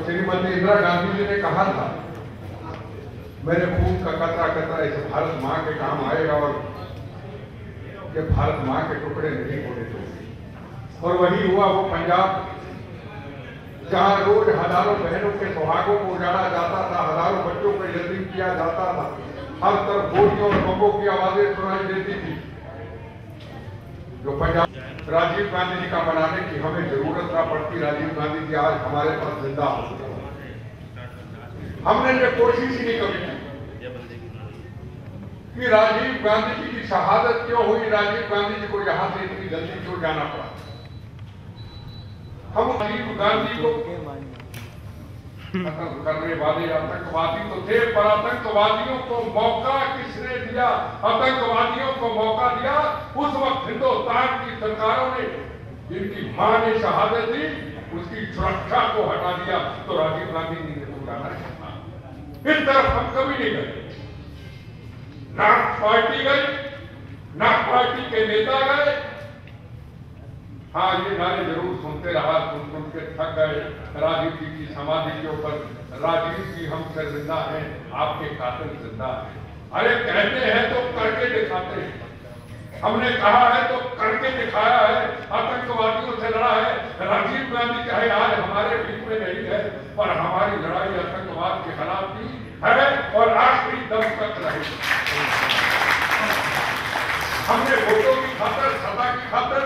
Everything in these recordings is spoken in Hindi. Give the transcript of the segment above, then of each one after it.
श्रीमती इंदिरा गांधी जी ने कहा था, मेरे खून का कतरा कतरा इस भारत माँ के काम आएगा और ये भारत माँ के टुकड़े नहीं होने दूंगी। और वही हुआ। वो पंजाब जहां रोज हजारों बहनों के सुहागों को उजाड़ा जाता था, हजारों बच्चों को यतीम किया जाता था, हर तरफ गोलियों और बमों की आवाजें सुनाई देती थी। जो पंजाब राजीव गांधी जी का बनाने की हमें जरूरत ना पड़ती, राजीव गांधी जी आज हमारे पास जिंदा हो। हमने ये कोशिश ही नहीं कभी की कि राजीव गांधी जी की शहादत क्यों हुई, राजीव गांधी जी को यहां से इतनी जल्दी क्यों जाना पड़ा। हम राजीव गांधी को खत्म करने वाले आतंकवादी तो थे, पर आतंकवादियों को मौका किसने दिया? आतंकवादियों को मौका दिया उस वक्त हिंदुस्तान की सरकारों ने, जिनकी मां ने शहादत दी, उसकी सुरक्षा को हटा दिया। तो राजीव गांधी जी ने तो जाना चाहा। इस तरफ हम कभी नहीं गए, ना पार्टी गई, ना पार्टी के नेता गए। हाँ, ये नारे जरूर सुनते रहा, सुन के थक गए। राजीव जी की समाधि के ऊपर, राजीव जी हमसे जिंदा हैं, आपके कातिल जिंदा हैं। अरे कहते हैं तो करके दिखाते हैं। हमने कहा है तो करके दिखाया है, आतंकवादियों से लड़ा है। राजीव गांधी चाहे आज हमारे बीच में नहीं है, पर हमारी लड़ाई आतंकवाद के खिलाफ भी है और आखिरी दम तक रहेगी। हमने वोटों की खातिर, सत्ता की खातिर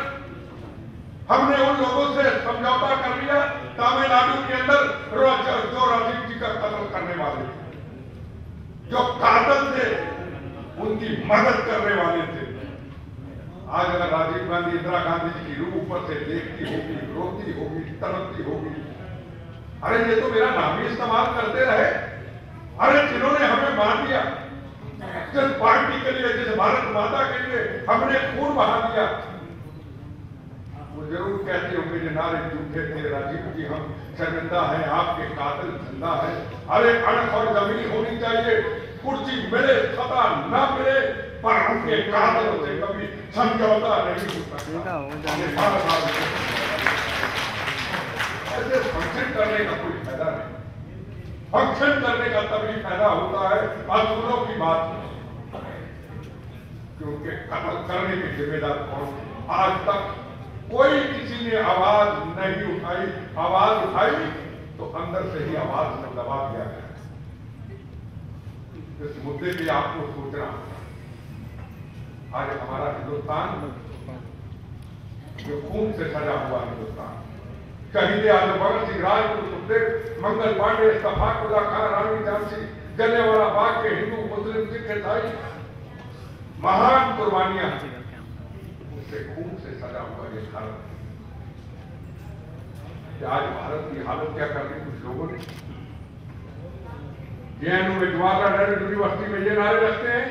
हमने उन लोगों से समझौता कर लिया तमिलनाडु के अंदर जो राजीव जी का कत्ल करने वाले थे, जो कातिल थे, उनकी मदद करने वाले थे। आज अगर राजीव गांधी इंदिरा गांधी जी की रूह ऊपर से देखती होगी, रोती होगी, तड़पती होगी, अरे ये तो मेरा नाम ही इस्तेमाल करते रहे। अरे जिन्होंने हमें मार दिया, जिस पार्टी के लिए, जिस भारत माता के लिए हमने खून बहा दिया, वो जरूर कहते होंगे कि नारे झूठे थे, राजीव जी हम शर्मिंदा हैं, आपके कातिल जिंदा है। अरे अड़क और जमीन होनी चाहिए, कुर्सी मिले सत्ता न मिले, पर उनके कातिलों से कभी समझौता नहीं हो सकता। ऐसे फंक्शन करने का कोई फायदा नहीं। फंक्शन करने का तभी फायदा होता है असूलों की बात में, क्योंकि कत्ल करने की जिम्मेदार कौन? आज तक कोई किसी ने आवाज नहीं उठाई। आवाज उठाई तो अंदर से ही आवाज में दबा दिया गया। इस मुद्दे पे आपको सोचना होगा। आज हमारा हिंदुस्तान जो खून से सजा हुआ हिंदुस्तान, शहीद आजम भगत सिंह, राजगुरु सुखदेव, मंगल पांडे, सफाकुल्ला खां, रानी झांसी, जलियांवाला बाग के हिंदू, मुस्लिम, सिख, ईसाई महान कुर्बानियां, खून से सजा हुआ ये भारत। आज भारत की हालत क्या कर दी कुछ लोगों ने? जेएनयू में, जवाहरलाल नेहरू यूनिवर्सिटी में ये नारे रखते हैं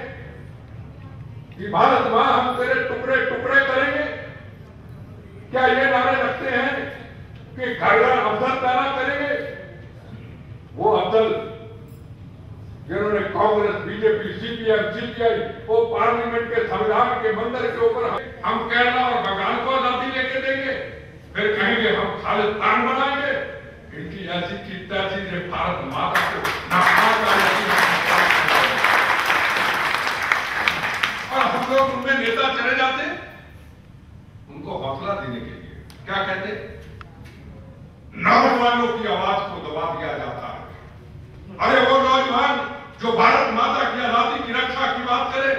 कि भारत मां हम तेरे टुकड़े टुकड़े करेंगे। क्या ये नारे रखते हैं कि घर घर अफसर पैदा करेंगे? वो अफसर जिन्होंने कांग्रेस, बीजेपी, सीपीएम, सीपीआई वो पार्लियामेंट के संविधान के मंदिर के ऊपर हम केरला और बंगाल को आजादी लेके देंगे, फिर कहेंगे हम खालिस्तान बनाएंगे। इनकी ऐसी की तैसी से भारत माता को और हम लोग उनमें नेता चले जाते उनको हौसला देने के लिए। क्या कहते? नौजवानों की आवाज को दबा दिया जाता है। अरे वो नौजवान जो भारत माता की आजादी की रक्षा की बात करे,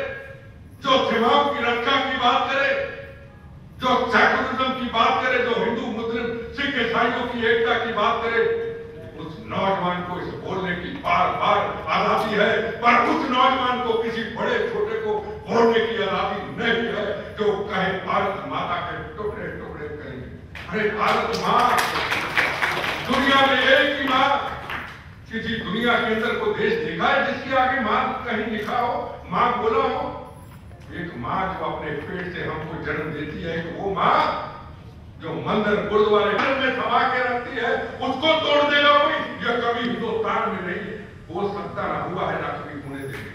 जो सीमाओं की रक्षा की बात करे, जो सेकुलरिज्म की बात करे, जो हिंदू, मुस्लिम, सिख, ईसाइयों की एकता की बात करे, उस नौजवान को इस बोलने की बार बार आजादी है, पर उस नौजवान को किसी बड़े छोटे को बोलने की आजादी नहीं है जो कहे भारत माता के टुकड़े टुकड़े करेंगे। अरे भारत मां, दुनिया में एक ही मां, किसी दुनिया के अंदर को देश देखा है जिसके आगे मां कहीं लिखा हो, मां बोला हो? एक मां जो अपने पेट से हमको जन्म देती है, वो मां जो मंदिर गुरुद्वारे में समा के रखती है, उसको तोड़ देगा कोई? यह कभी हिंदुस्तान में नहीं हो सकता, ना हुआ है, ना कभी होने देंगे।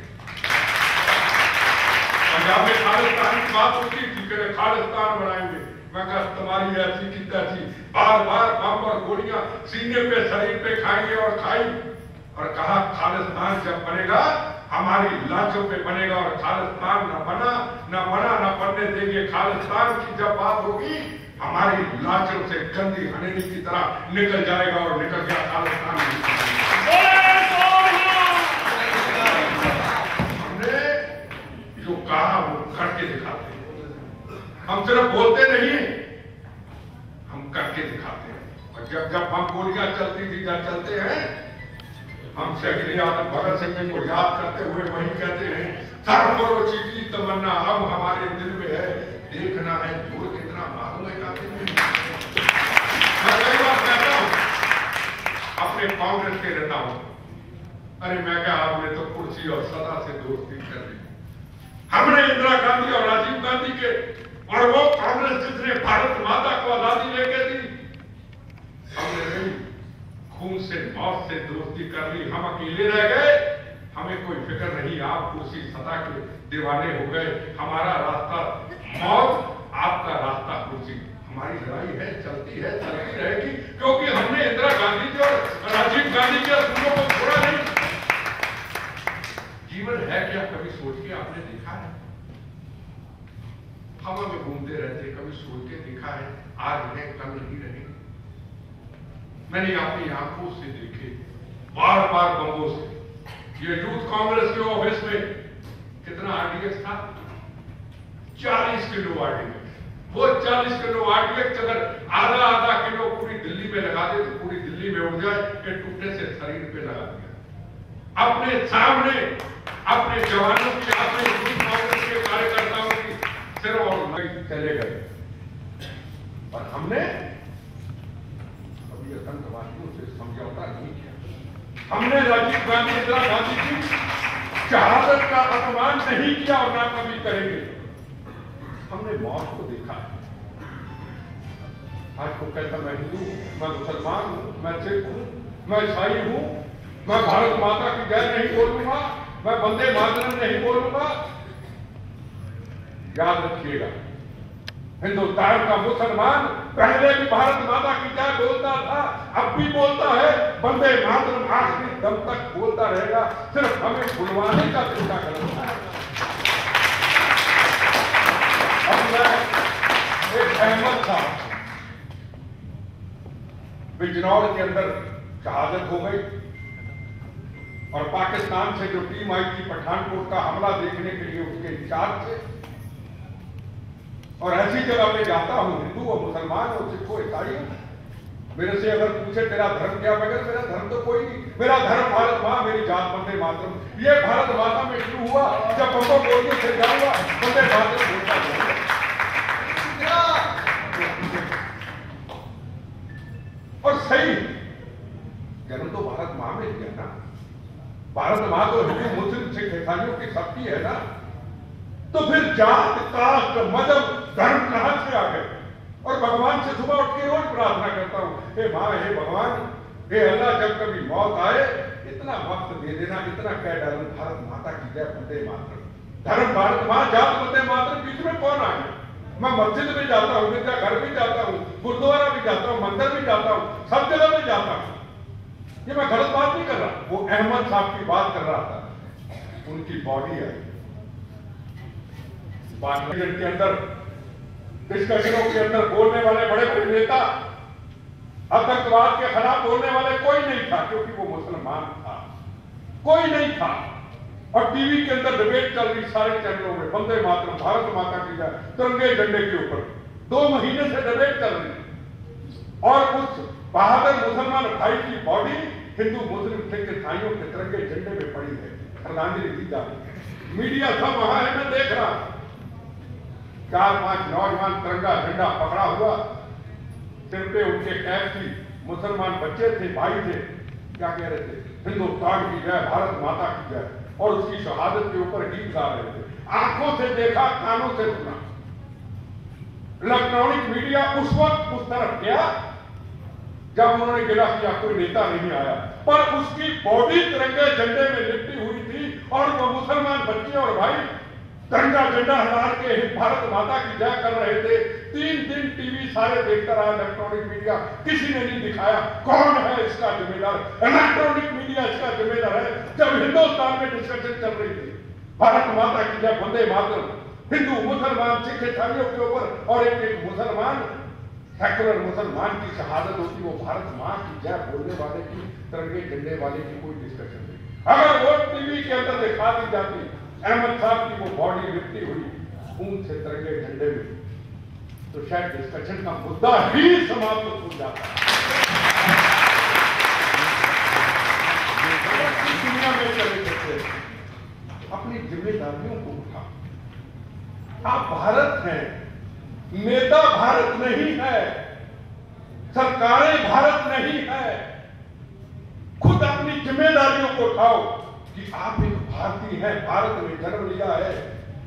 पंजाब में खालिस्तान की बात होती थी कि खालिस्तान बनाएंगे, मैं कहा तुम्हारी ऐसी की तैसी बार बार बम और गोलियां सीने पे शरीर पे खाएंगे और खाई, और कहा खालिस्तान जब बनेगा हमारी लाशों पे बनेगा, और खालिस्तान न बना न बनने देंगे। खालिस्तान की जब बात होगी हमारी लाशों से गंदी हनेली की तरह निकल जाएगा, और निकल गया खालिस्तान। हमने जो कहा वो करके दिखाते हैं, हम सिर्फ बोलते नहीं, हम करके दिखाते हैं। और जब जब हम गोलियां चलती थी या चलते हैं, हम शहीद आजम भगत सिंह को याद करते हुए वही कहते हैं, सरफरोशी की तमन्ना अब हमारे दिल में है, देखना है दूर कितना मालूम है जाते हैं। मैं कई बार कहता हूं अपने कांग्रेस के नेता हूं, अरे मैं क्या आपने तो कुर्सी और सदा से दोस्ती कर ली। हमने इंदिरा गांधी और राजीव गांधी के, और वो कांग्रेस जिसने भारत माता को आजादी लेके दी, हमने नहीं, खून से मौत से दोस्ती कर ली। हम अकेले रह गए, हमें कोई फिक्र नहीं, आप कुर्सी सदा के दीवाने हो गए। हमारा रास्ता मौत, आपका रास्ता कुर्सी। हमारी लड़ाई है, चलती रहेगी, क्योंकि हमने इंदिरा गांधी के और राजीव गांधी के असूलों को छोड़ा नहीं। जीवन है क्या, कभी सोच के आपने देखा है? हवा में घूमते रहते, कभी सोच के देखा है आज है कल नहीं रहेंगे? मैंने अपनी आंखों से देखे बार बार बमों से। ये यूथ कांग्रेस के ऑफिस में कितना आरडीएक्स था? 40 किलो आरडीएक्स। वो 40 किलो आरडीएक्स अगर आधा किलो पूरी दिल्ली में लगा दे तो पूरी दिल्ली में उड़ जाए, ये टूटने से शरीर पे लगा दिया। अपने सामने अपने जवानों की, अपने यूथ कांग्रेस के कार्यकर्ताओं की सिर और चले गए, और हमने आतंकवादियों से समझौता नहीं किया। हमने राजीव गांधी, इंदिरा गांधी की शहादत का अपमान नहीं किया और ना कभी करेंगे। हमने मौत को देखा। आज को कहता मैं हिंदू हूं, मैं मुसलमान हूं, मैं सिख हूं, मैं ईसाई हूं, मैं भारत माता की जय नहीं बोलूंगा, मैं वंदे मातरम नहीं बोलूंगा। याद रखिएगा, हिंदुस्तान का मुसलमान पहले भी भारत माता की जय बोलता था, अब भी बोलता है, वंदे मातरम आखिरी दम तक बोलता रहेगा। सिर्फ हमें भुलवाने का चिंता करना है। अब मैं एक अहमद था, बिजनौर के अंदर शहादत हो गई, और पाकिस्तान से जो टीम आई थी पठानकोट का हमला देखने के लिए उसके इंचार्ज थे। और ऐसी जगह पे जाता हूं, हिंदू और मुसलमान और सिख और ईसाई, मेरे से अगर पूछे तेरा धर्म क्या, मगर मेरा धर्म तो कोई नहीं, मेरा धर्म भारत मां, मेरी जात वंदे मातरम। ये भारत माता में शुरू हुआ, जब बम्बो बोलने से जाऊंगा वंदे मातरम बोलता जाऊंगा। और सही जन्म तो भारत मां में दिया ना। भारत मां तो हिंदू मुस्लिम सिख ईसाइयों की सबकी है ना, तो फिर जात कास्ट मजहब धर्म कहां से आ गए? और भगवान से सुबह उठ के रोज प्रार्थना करता हूं, हे मां, हे भगवान, हे अल्लाह, जब कभी मौत आए इतना वक्त दे देना, इतना कह डालूं, भारत माता की जय, वंदे मातरम। धर्म भारत मां, जात वंदे मातरम, बीच में कौन आ गया? मैं मस्जिद में जाता हूं, गिरजा घर भी जाता हूं, गुरुद्वारा भी जाता हूं, मंदिर भी जाता हूं, सब जगह में जाता हूं। ये मैं गलत बात नहीं कर रहा। वो अहमद साहब की बात कर रहा था, उनकी बॉडी आई पार्लियामेंट के अंदर, डिस्कशनों के अंदर बोलने वाले बड़े बड़े नेता, आतंकवाद के खिलाफ बोलने वाले कोई नहीं था, क्योंकि वो मुसलमान था, कोई नहीं था। और टीवी के अंदर डिबेट चल रही सारे चैनलों में, वंदे मातरम, भारत माता की जय, तिरंगे झंडे के ऊपर 2 महीने से डिबेट चल रही। और उस बहादुर मुसलमान भाई की बॉडी हिंदू मुस्लिम सिख ईसाइयों के तिरंगे झंडे में पड़ी है, श्रद्धांजलि दी जा रही है। मीडिया सब वहां है, मैं देख रहा। 4-5 नौजवान तिरंगा झंडा पकड़ा हुआ, सिर पे उनके कैप थी, मुसलमान बच्चे थे, भाई थे, क्या कह रहे थे? हिंदुस्तान की जय, भारत माता की जय, और उसकी शहादत के ऊपर गीत गा रहे थे। आंखों से देखा, कानों से सुना। इलेक्ट्रॉनिक मीडिया उस वक्त उस तरफ गया जब उन्होंने गिला किया, कोई नेता नहीं आया, पर उसकी बॉडी तिरंगे झंडे में लिपटी हुई थी, और वो मुसलमान बच्चे और भाई तिरंगा झंडा लहरा के भारत माता की जय कर रहे थे। 3 दिन टीवी सारे देखता रहा, इलेक्ट्रॉनिक मीडिया, किसी ने नहीं दिखाया कौन है इसका जिम्मेदार। इलेक्ट्रॉनिक मीडिया इसका जिम्मेदार है। जब हिंदुस्तान में डिस्कशन चल रही थी भारत माता की जय, वंदे मातरम, हिंदू मुसलमान सिख ईसाइयों के ऊपर और एक मुसलमान सेकुलर मुसलमान की शहादत होती, वो भारत मां की जय बोलने वाले की, तिरंगे झंडे वाले की कोई डिस्कशन नहीं। अगर वो टीवी के अंदर दिखा दी जाती अहमद साहब की वो बॉडी लिपटी हुई खून से तिरंगे झंडे में, तो शायद डिस्कशन का मुद्दा ही समाप्त हो जाता है। दुनिया में चले जाते अपनी जिम्मेदारियों को उठा। आप भारत हैं, नेता भारत नहीं है, सरकारें भारत नहीं है। खुद अपनी जिम्मेदारियों को उठाओ कि आप एक भारतीय हैं, भारत में जन्म लिया है।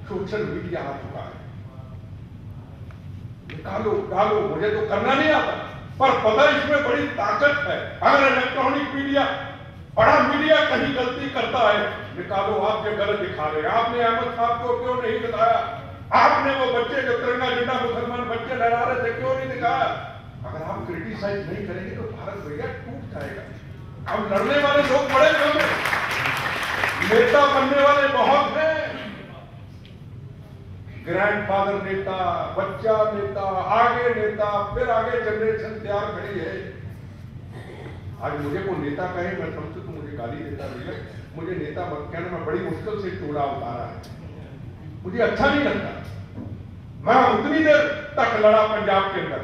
सोशल मीडिया आ चुका है, निकालो डालो, मुझे तो करना नहीं आता, पर पता इसमें बड़ी ताकत है। अगर इलेक्ट्रॉनिक मीडिया, बड़ा मीडिया कहीं गलती करता है, निकालो, आप जो गलत दिखा रहे हैं। आपने अहमद साहब को क्यों नहीं दिखाया? आपने वो बच्चे जो तिरंगा झंडा मुसलमान बच्चे लहरा रहे थे क्यों नहीं दिखाया? अगर आप क्रिटिसाइज नहीं करेंगे तो भारत भैया टूट जाएगा। अब लड़ने वाले लोग बड़े कम हैं, नेता बनने वाले बहुत हैं। ग्रैंडफादर नेता, बच्चा नेता, आगे नेता, फिर आगे जनरेशन तैयार खड़ी है। आज मुझे को नेता कहे, मैं समझू तो मुझे गाली देता भैया, मुझे नेता मत कहना, मैं बड़ी मुश्किल से चूड़ा उतारा है, मुझे अच्छा नहीं लगता। मैं उतनी देर तक लड़ा पंजाब के अंदर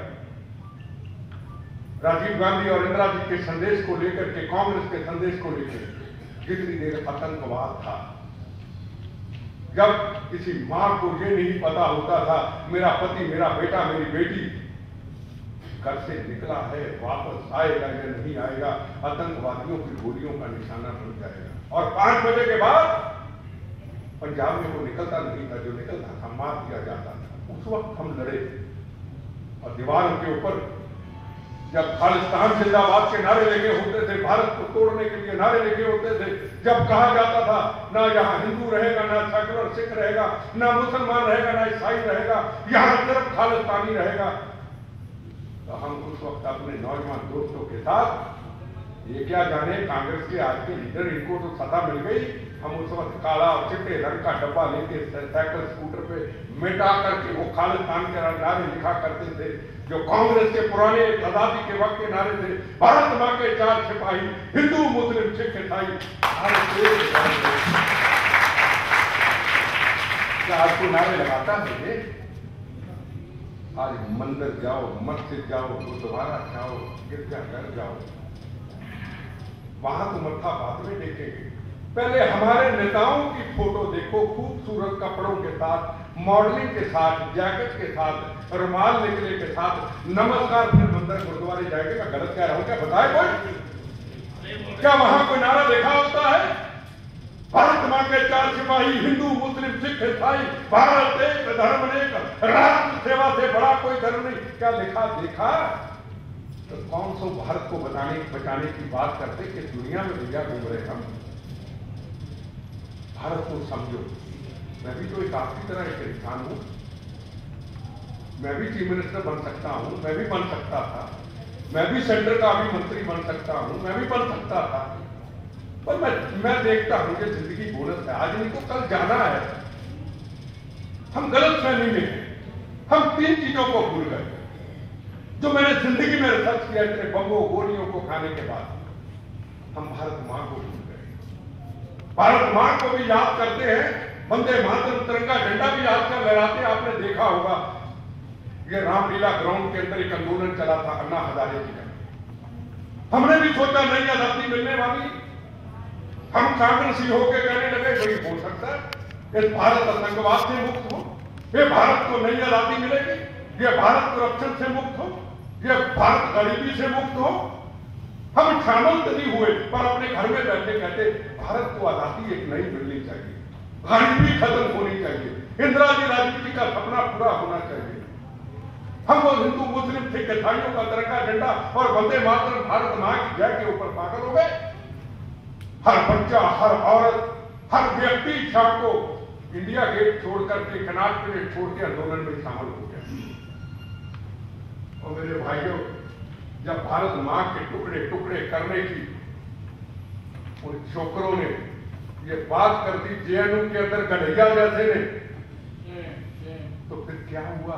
राजीव गांधी और इंदिरा जी के संदेश को लेकर के, कांग्रेस के संदेश को लेकर, जितनी देर आतंकवाद था। जब किसी मां को यह नहीं पता होता था मेरा पति, मेरा बेटा, मेरी बेटी घर से निकला है, वापस आएगा या नहीं आएगा, आतंकवादियों की गोलियों का निशाना बन जाएगा। और 5 बजे के बाद पंजाब में वो निकलता नहीं था, जो निकलता था मार दिया जाता था। उस वक्त हम लड़े और दीवारों के ऊपर जब खालिस्तान जिंदाबाद के नारे लगे होते थे, भारत को तोड़ने के लिए नारे लगे होते थे, जब कहा जाता था ना यहाँ हिंदू रहेगा, ना सेकुलर सिख रहेगा, ना मुसलमान रहेगा, ना ईसाई रहेगा, यहाँ सिर्फ खालिस्तानी रहेगा, तो हम उस वक्त अपने नौजवान दोस्तों के साथ, ये क्या जाने कांग्रेस के आज के लीडर, इनको तो सत्ता मिल गई, हम उस वक्त काला और चिट्टे रंग का डब्बा लेके साइकिल स्कूटर पे मिटा करके वो खालिस्तान के नारे लिखा करते थे, जो कांग्रेस के पुराने आजादी के वक्त के नारे थे। भारत मां के 4 सिपाही, हिंदू मुस्लिम सिख ईसाई, क्या आज को नारे लगाता है? आज मंदिर जाओ, मस्जिद जाओ, गुरुद्वारा जाओ, गिरजाघर जाओ, वहां तो मत्था बाद में देखेंगे। पहले हमारे नेताओं की फोटो देखो, खूबसूरत कपड़ों के साथ, मॉडलिंग के साथ, जैकेट के साथ, रुमाल निकले के साथ, नमस्कार, फिर मंदिर गुरुद्वारे जाएंगे। मैं गलत कह रहा हूं क्या? बताए कोई? क्या वहां कोई नारा देखा होता है? भारत मां के 4 सिपाही, हिंदू मुस्लिम सिख ईसाई, भारत एक धर्म एक, राष्ट्र सेवा से बड़ा कोई धर्म नहीं, क्या लिखा देखा? तो कौन सो भारत को बचाने की बात करते कि दुनिया में भैया घूम रहे हम। भारत को समझो, मैं भी तो एक आपकी तरह एक इंसान हूं, मैं भी चीफ मिनिस्टर बन सकता हूं, मैं भी बन सकता था, मैं भी सेंटर का अभी मंत्री बन सकता हूं, मैं भी बन सकता था, पर मैं देखता हूं कि जिंदगी बोनस है, आज नहीं तो कल जाना है। हम गलतफहमी में हैं, हम 3 चीजों को भूल गए जो मैंने जिंदगी में रिसर्च किया इतने बमों गोलियों को खाने के बाद। हम भारत मां को भूल गए। भारत मां को भी याद करते हैं, वंदे मातरम तिरंगा झंडा भी आजकल लहराते हैं। आपने देखा होगा ये रामलीला ग्राउंड के अंदर एक आंदोलन चला था अन्ना हजारे जी का। हमने भी सोचा नहीं आजादी मिलने वाली, हम कांग्रेसी होकर कहने लगे भाई हो सकता है इस भारत आतंकवाद से मुक्त हो, ये भारत को नई आजादी मिलेगी, ये भारत करप्शन से मुक्त हो, ये भारत गरीबी से मुक्त हो। हम शामिल नहीं हुए, पर अपने घर में बैठे कहते भारत को आजादी एक नई मिलनी चाहिए, गरीबी खत्म होनी चाहिए, इंदिरा जी राजनीति का सपना पूरा होना चाहिए। हम वो हिंदू मुस्लिम सिख ईसाइयों का तिरंगा झंडा और वंदे मातरम भारत मां की जय के ऊपर पागल हो गए। हर बच्चा, हर औरत, हर व्यक्ति शाम को इंडिया गेट छोड़ करके, कनाट प्लेट छोड़ के आंदोलन में शामिल हो गया। और मेरे भाइयों, जब भारत मां के टुकड़े टुकड़े करने की उन छोकरों ने ये बात कर दी जेएनयू के अंदर कन्हैया जैसे ने, तो फिर क्या हुआ?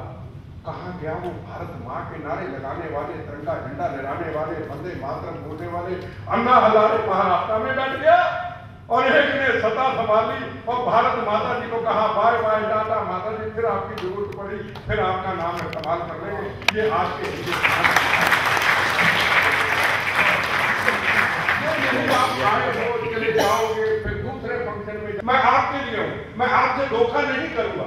कहां गया वो भारत मां के नारे लगाने वाले, तिरंगा झंडा लहराने वाले, वंदे मातरम बोलने वाले? अन्ना हजारे महाराष्ट्र में बैठ गया और एक ने सत्ता संभाली और भारत माता जी को कहा बाय बाय टाटा माता जी, फिर आपकी जरूरत पड़ी, फिर आपका नाम इस्तेमाल कर लेंगे। ये आज के आप आए हो, चले जाओगे, फिर दूसरे फंक्शन में मैं आपके लिए हूं, मैं आपसे धोखा नहीं करूंगा।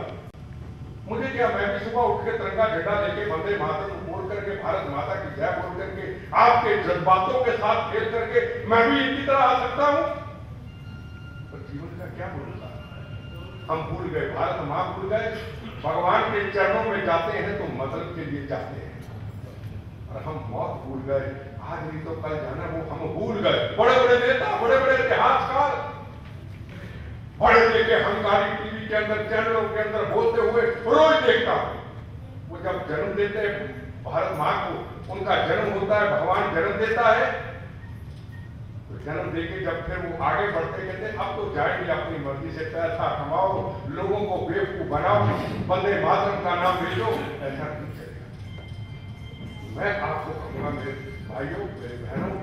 मुझे क्या, मैं भी सुबह उठ के तिरंगा झंडा लेके वंदे मातरम को बोल करके, भारत माता की जय बोल करके, आपके जज्बातों के साथ खेल करके मैं भी इसी तरह आ सकता हूं। पर जीवन का क्या भरोसा? हम भूल गए, भारत मां भूल गए। भगवान के चरणों में जाते हैं तो मतलब के लिए जाते हैं, और हम मौत भूल गए। आज नहीं तो कल जाना, वो हम भूल गए। बड़े बड़े नेता, बड़े बड़े इतिहासकार, बड़े लेके हंकारी टीवी के अंदर, चैनलों के अंदर बोलते हुए रोज देखता हूं। वो जब जन्म देते हैं भारत मां को, उनका जन्म होता है, भगवान जन्म देता है, तो जन्म देके जब फिर वो आगे बढ़ते कहते अब तो जाएंगे अपनी मर्जी से, पैसा कमाओ, लोगों को बेवकूफ बनाओ, वंदे मातरम का नाम ले लो। ऐसा नहीं चलेगा। मैं आपको कहूंगा मेरे भाइयों, मेरे बहनों,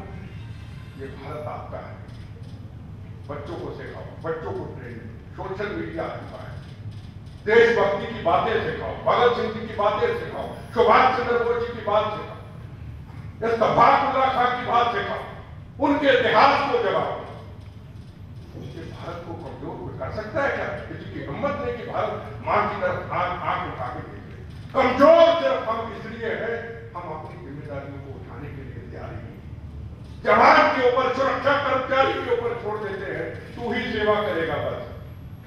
ये भारत आपका है। बच्चों को सिखाओ, बच्चों को ट्रेनिंग, सोशल मीडिया आता है, देशभक्ति की बातें सिखाओ, भगत सिंह जी की बातें सिखाओ, सुभाष चंद्र बोस जी की बात सिखाओ, इस्तफाकुल्लाह खां की बात सिखाओ, उनके इतिहास को जगाओ। ये भारत को कमजोर कर सकता है क्या? किसी की हिम्मत नहीं कि भारत मां की तरफ आंख उठा के देख ले। कमजोर सिर्फ हम इसलिए है, हम अपनी जिम्मेदारियों को उठाने के लिए तैयार नहीं। जवान के ऊपर, सुरक्षा कर्मचारी के ऊपर छोड़ देते हैं, तू ही सेवा करेगा बस,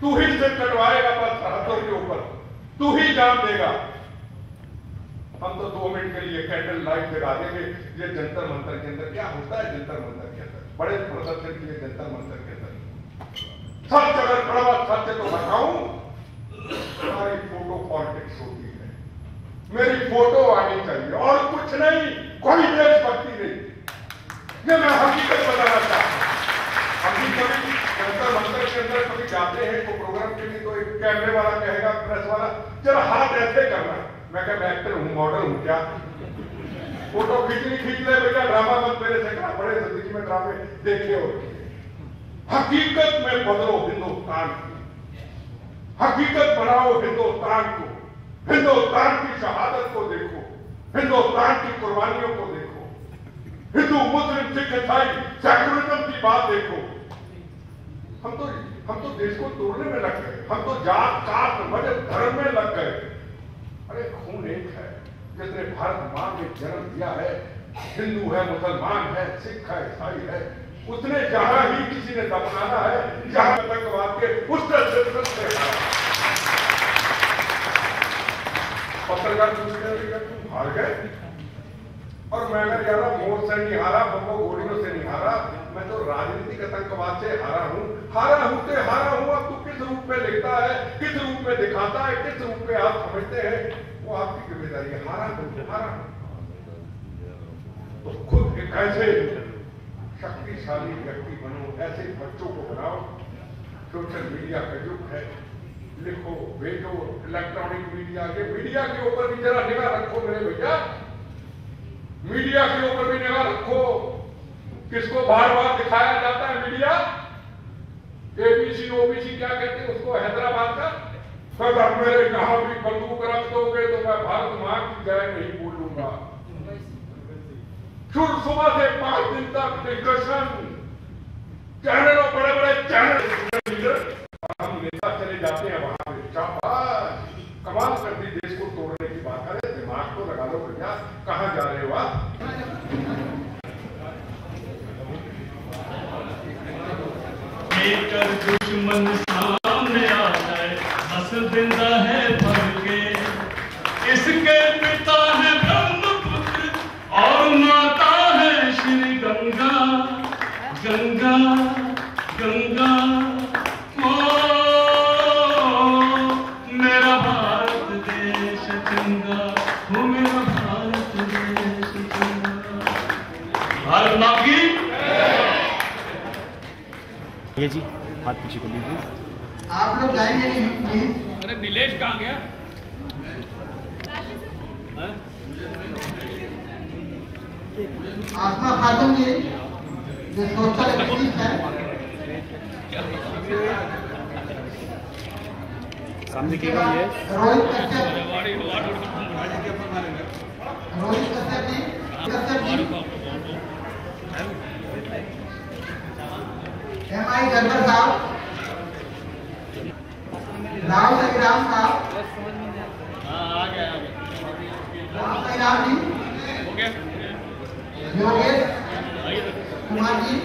तू ही सिर कटवाएगा बस सरहदों के ऊपर, तू ही जान देगा। हम तो 2 मिनट के लिए कैंडल लाइट जगा देंगे। ये जंतर मंतर के अंदर क्या होता है? जंतर मंतर के अंदर बड़े प्रदर्शन के लिए, जंतर मंतर के अंदर सच अगर कड़वा सत्य तो बताऊं, हमारी फोटो पॉलिटिक्स होती है, मेरी फोटो आनी चाहिए और कुछ नहीं, कोई देशभक्ति नहीं। ये मैं हकीकत बताना चाहता हूं। हम भी कभी जंतर मंतर के अंदर कभी जाते हैं तो प्रोग्राम के लिए, तो एक कैमरे वाला कहेगा, प्रेस वाला, जरा हाथ ऐसे करना। मैं क्या, मैं एक्टर हूं, मॉडल हूं क्या? फोटो खींच ले भैया, ड्रामा मत मेरे से करा। बड़े जिंदगी में ड्रामे देखे हो। हकीकत में बदलो हिंदुस्तान की, हकीकत बनाओ हिंदुस्तान को, हिंदुस्तान की शहादत को देखो, हिंदुस्तान की कुर्बानियों को देखो, हिंदू मुस्लिम सिख ईसाई सेकुलरिज्म की बात देखो। हम तो देश को तोड़ने में लग गए, हम तो जात कास्ट मजहब धर्म में लग गए। अरे खून एक है, जिसने भारत मां में जन्म दिया है, हिंदू है, मुसलमान है, सिख है, ईसाई है, उसने जहां ही किसी ने दफनाना है, जहां आतंकवाद के उसने सिलसिले से पत्रकार पूछने लगे तुम हार गए? और मैं अगर यार मोर से नहीं हारा, बम्बो गोलियों से नहीं हारा, मैं तो राजनीतिक आतंकवाद से हारा हूं तो हारा हूं। अब तू किस रूप में लिखता है, किस रूप में दिखाता है, किस रूप में आप समझते हैं, वो आपकी जिम्मेदारी है। हारा तो खुद एक ऐसे शक्तिशाली व्यक्ति बनो, ऐसे बच्चों को बनाओ। सोशल मीडिया का युग है, लिखो, भेजो, इलेक्ट्रॉनिक मीडिया के ऊपर भी जरा निगाह रखो मेरे भैया, मीडिया के ऊपर भी निगाह रखो। किसको बार बार दिखाया जाता है मीडिया? एबीसी ओबीसी क्या कहते हैं उसको, हैदराबाद का। अगर मेरे यहां भी बंदूक रख दोगे तो मैं भारत मां की जय नहीं बोलूंगा। सुबह से 5 दिन तक डिस्कशन, चैनलों, बड़े बड़े चैनल, हम नेता चले जाते हैं वहां पे, शाबाश, कमाल कर दी, देश को तोड़ने की बात करें, दिमाग को लगा लो भैया, कहां जा रहे हो आप? दुश्मन सामने आ जाए, बस जिंदा है भर के, इसके पिता है ब्रह्मपुत्र और माता है श्री गंगा, गंगा गंगा। ओ भारत माता की। ये जी हाथ पीछे कर लीजिए। आप लोग जाएंगे प्लीज। अरे नीलेश कहाँ गया? आसमा खातून जी जो सोशल एक्टिविस्ट है, सामने केवल ये रोहित कश्यप जी, MI गब्बर साहब, राव सहीराम साहब, राव सहीराम जी, योगेश कुमार जी,